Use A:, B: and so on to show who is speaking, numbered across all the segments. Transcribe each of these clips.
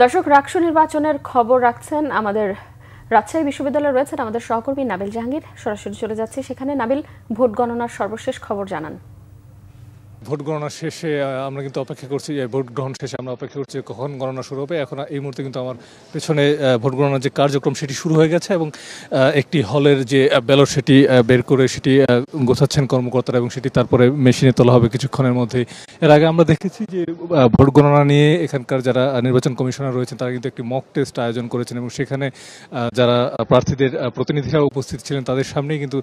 A: দর্শক, রাকসু নির্বাচনের খবর রাখছেন আমাদের রাজশাহী বিশ্ববিদ্যালয়ে রয়েছেন আমাদের সহকর্মী নাবিল জাহাঙ্গীর। সরাসরি চলে যাচ্ছে সেখানে। নাবিল, ভোট গণনার সর্বশেষ খবর জানান।
B: ভোট গণনা শেষে আমরা কিন্তু অপেক্ষা করছি, ভোট গ্রহণ শেষে আমরা অপেক্ষা করছি কখন গণনা শুরু হবে। এখন এই মুহূর্তে কিন্তু আমার পেছনে ভোট গণনার যে কার্যক্রম সেটি শুরু হয়ে গেছে এবং একটি হলের যে ব্যালট সেটি বের করে সেটি গোছাচ্ছেন কর্মকর্তারা এবং সেটি তারপরে মেশিনে তোলা হবে কিছুক্ষণের মধ্যেই। এর আগে আমরা দেখেছি যে ভোট গণনা নিয়ে এখানকার যারা নির্বাচন কমিশনার রয়েছেন তারা কিন্তু একটি মক টেস্ট আয়োজন করেছেন এবং সেখানে যারা প্রার্থীদের প্রতিনিধিরা উপস্থিত ছিলেন তাদের সামনেই কিন্তু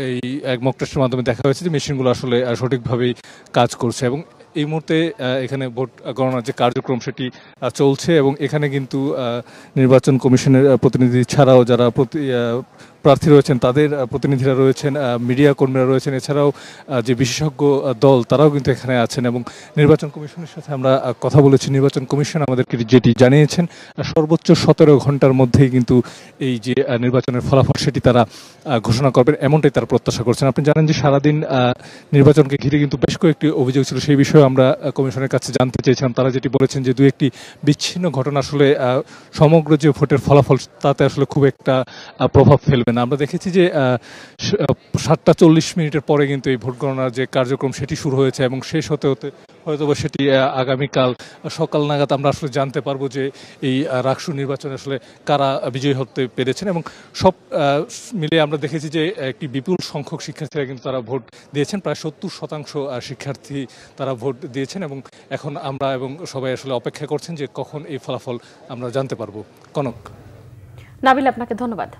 B: এই এক মক টেস্টের মাধ্যমে দেখা হয়েছে যে মেশিনগুলো আসলে সঠিকভাবেই কাজ করছে এবং এই মুহূর্তে এখানে ভোট গণনার যে কার্যক্রম সেটি চলছে এবং এখানে কিন্তু নির্বাচন কমিশনের প্রতিনিধি ছাড়াও যারা প্রার্থী রয়েছেন তাদের প্রতিনিধিরা রয়েছেন, মিডিয়া কর্মীরা রয়েছেন, এছাড়াও যে বিশেষজ্ঞ দল তারাও কিন্তু এখানে আছেন এবং নির্বাচন কমিশনের সাথে আমরা কথা বলেছি। নির্বাচন কমিশন আমাদেরকে যেটি জানিয়েছেন সর্বোচ্চ 17 ঘন্টার মধ্যেই কিন্তু এই যে নির্বাচনের ফলাফল সেটি তারা ঘোষণা করবেন, এমনটাই তারা প্রত্যাশা করছেন। আপনি জানেন যে সারাদিন নির্বাচনকে ঘিরে কিন্তু বেশ কয়েকটি অভিযোগ ছিল, সেই বিষয়ে আমরা কমিশনের কাছে জানতে চেয়েছিলাম। তারা যেটি বলেছেন যে 2-1টি বিচ্ছিন্ন ঘটনা আসলে সমগ্র যে ভোটের ফলাফল তাতে আসলে খুব একটা প্রভাব ফেলবে না। আমরা দেখেছি যে 7টা 40 মিনিটের পরে কিন্তু এই ভোট গণনার যে কার্যক্রম সেটি শুরু হয়েছে এবং শেষ হতে হতে হয়তো সেটি আগামীকাল সকাল নাগাদ আমরা আসলে জানতে পারবো যে এই রাকসু নির্বাচনে আসলে কারা বিজয়ী হতে পেরেছেন এবং সব মিলিয়ে আমরা দেখেছি যে একটি বিপুল সংখ্যক শিক্ষার্থীরা কিন্তু তারা ভোট দিয়েছেন। প্রায় 70% শিক্ষার্থী তারা ভোট দিয়েছেন এবং এখন আমরা এবং সবাই আসলে অপেক্ষা করছেন যে কখন এই ফলাফল আমরা জানতে পারবো। কনক।
A: নাবিল, আপনাকে ধন্যবাদ।